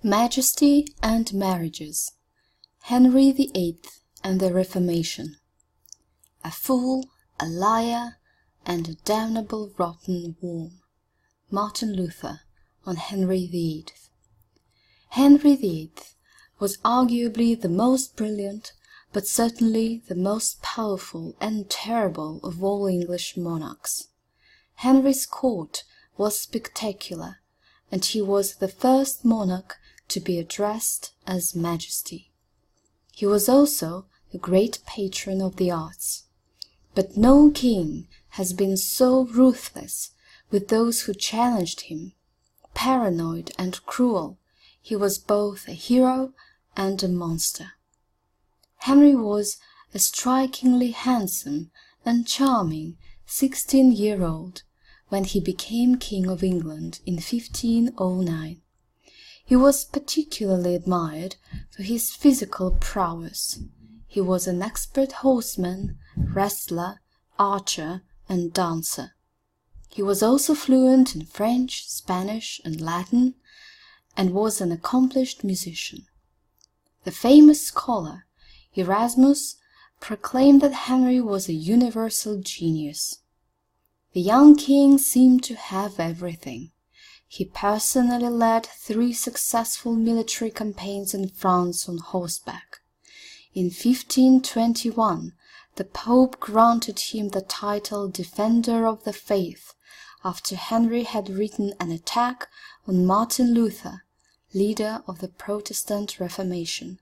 Majesty and Marriages. Henry VIII and the Reformation. A fool, a liar, and a damnable rotten worm. Martin Luther on Henry VIII. Henry VIII was arguably the most brilliant, but certainly the most powerful and terrible of all English monarchs. Henry's court was spectacular, and he was the first monarch to be addressed as Majesty. He was also a great patron of the arts. But no king has been so ruthless with those who challenged him. Paranoid and cruel, he was both a hero and a monster. Henry was a strikingly handsome and charming 16-year-old when he became King of England in 1509. He was particularly admired for his physical prowess. He was an expert horseman, wrestler, archer, and dancer. He was also fluent in French, Spanish, and Latin, and was an accomplished musician. The famous scholar Erasmus proclaimed that Henry was a universal genius. The young king seemed to have everything. He personally led 3 successful military campaigns in France on horseback. In 1521, the Pope granted him the title Defender of the Faith, after Henry had written an attack on Martin Luther, leader of the Protestant Reformation,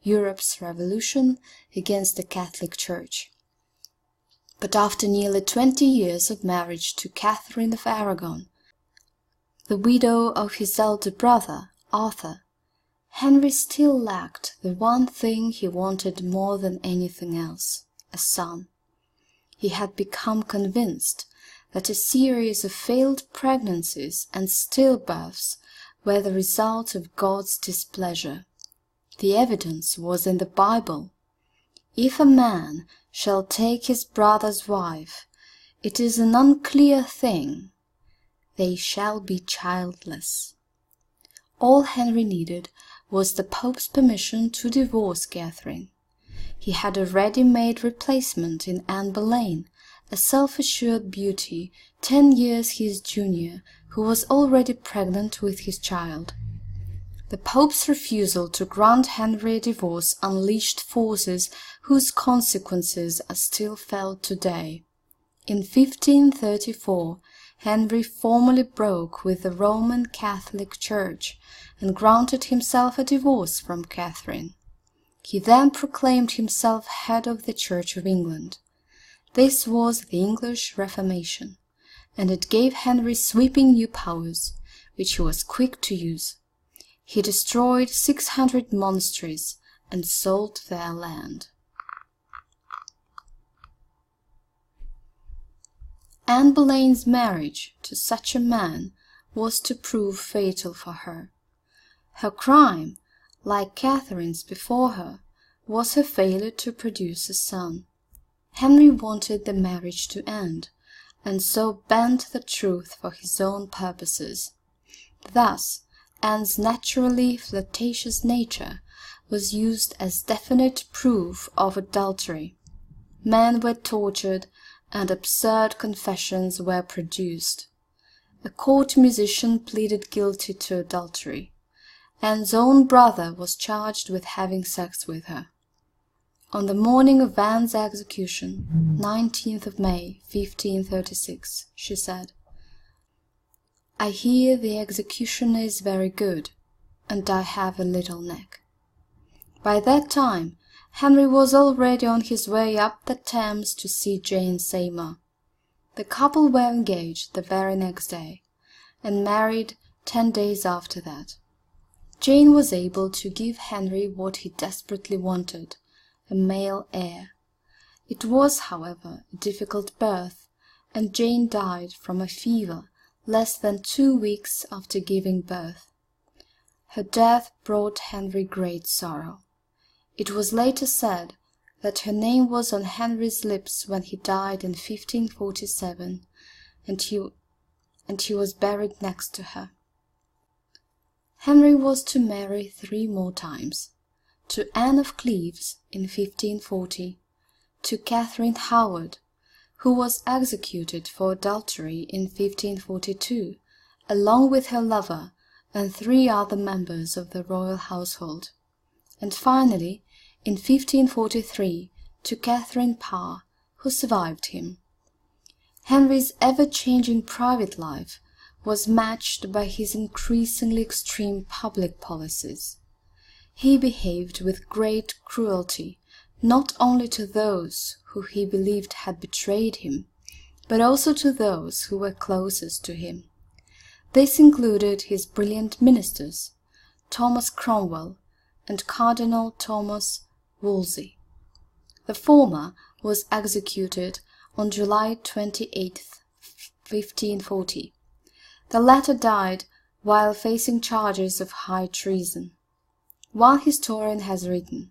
Europe's revolution against the Catholic Church. But after nearly 20 years of marriage to Catherine of Aragon, the widow of his elder brother, Arthur, Henry still lacked the one thing he wanted more than anything else, a son. He had become convinced that a series of failed pregnancies and stillbirths were the result of God's displeasure. The evidence was in the Bible. If a man shall take his brother's wife, it is an unclear thing. They shall be childless. All Henry needed was the Pope's permission to divorce Catherine. He had a ready-made replacement in Anne Boleyn, a self-assured beauty 10 years his junior, who was already pregnant with his child. The Pope's refusal to grant Henry a divorce unleashed forces whose consequences are still felt today. In 1534, Henry formally broke with the Roman Catholic Church and granted himself a divorce from Catherine. He then proclaimed himself head of the Church of England. This was the English Reformation, and it gave Henry sweeping new powers, which he was quick to use. He destroyed 600 monasteries and sold their land. Anne Boleyn's marriage to such a man was to prove fatal for her. Her crime, like Catherine's before her, was her failure to produce a son. Henry wanted the marriage to end, and so bent the truth for his own purposes. Thus, Anne's naturally flirtatious nature was used as definite proof of adultery. Men were tortured, and absurd confessions were produced. A court musician pleaded guilty to adultery. Anne's own brother was charged with having sex with her. On the morning of Anne's execution, 19th of May, 1536, she said, "I hear the executioner is very good, and I have a little neck." By that time, Henry was already on his way up the Thames to see Jane Seymour. The couple were engaged the very next day, and married 10 days after that. Jane was able to give Henry what he desperately wanted, a male heir. It was, however, a difficult birth, and Jane died from a fever less than 2 weeks after giving birth. Her death brought Henry great sorrow. It was later said that her name was on Henry's lips when he died in 1547, and he was buried next to her. Henry was to marry 3 more times: to Anne of Cleves in 1540, to Catherine Howard, who was executed for adultery in 1542, along with her lover and 3 other members of the royal household, and finally, in 1543, to Catherine Parr, who survived him. Henry's ever-changing private life was matched by his increasingly extreme public policies. He behaved with great cruelty, not only to those who he believed had betrayed him, but also to those who were closest to him. This included his brilliant ministers, Thomas Cromwell and Cardinal Thomas Wolsey. The former was executed on July 28, 1540. The latter died while facing charges of high treason. One historian has written,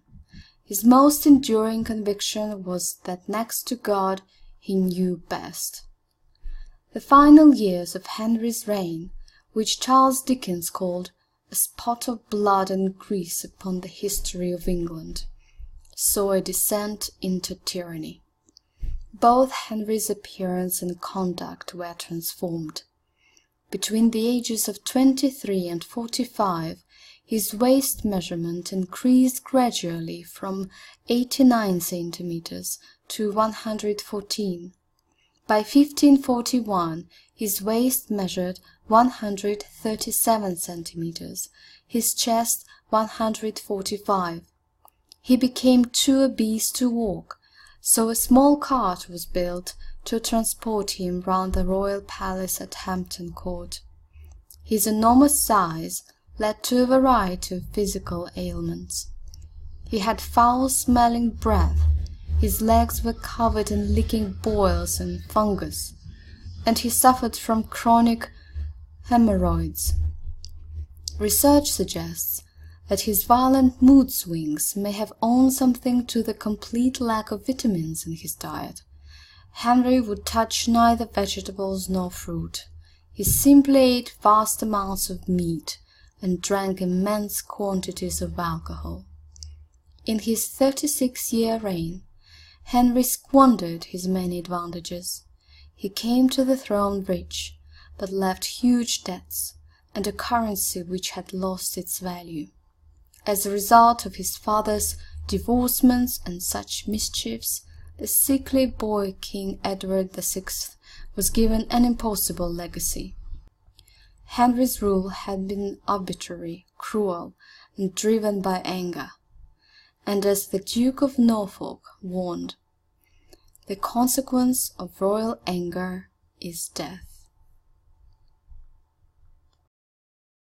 "His most enduring conviction was that next to God he knew best." The final years of Henry's reign, which Charles Dickens called "a spot of blood and grease upon the history of England," saw a descent into tyranny. Both Henry's appearance and conduct were transformed. Between the ages of 23 and 45, his waist measurement increased gradually from 89 centimeters to 114. By 1541, his waist measured 137 centimeters, his chest 145. He became too obese to walk, so a small cart was built to transport him round the royal palace at Hampton Court. His enormous size led to a variety of physical ailments. He had foul-smelling breath, his legs were covered in licking boils and fungus, and he suffered from chronic hemorrhoids. Research suggests that his violent mood swings may have owed something to the complete lack of vitamins in his diet. Henry would touch neither vegetables nor fruit. He simply ate vast amounts of meat and drank immense quantities of alcohol. In his 36-year reign, Henry squandered his many advantages. He came to the throne rich, but left huge debts and a currency which had lost its value. As a result of his father's divorcements and such mischiefs, the sickly boy King Edward VI was given an impossible legacy. Henry's rule had been arbitrary, cruel, and driven by anger, and as the Duke of Norfolk warned, "The consequence of royal anger is death."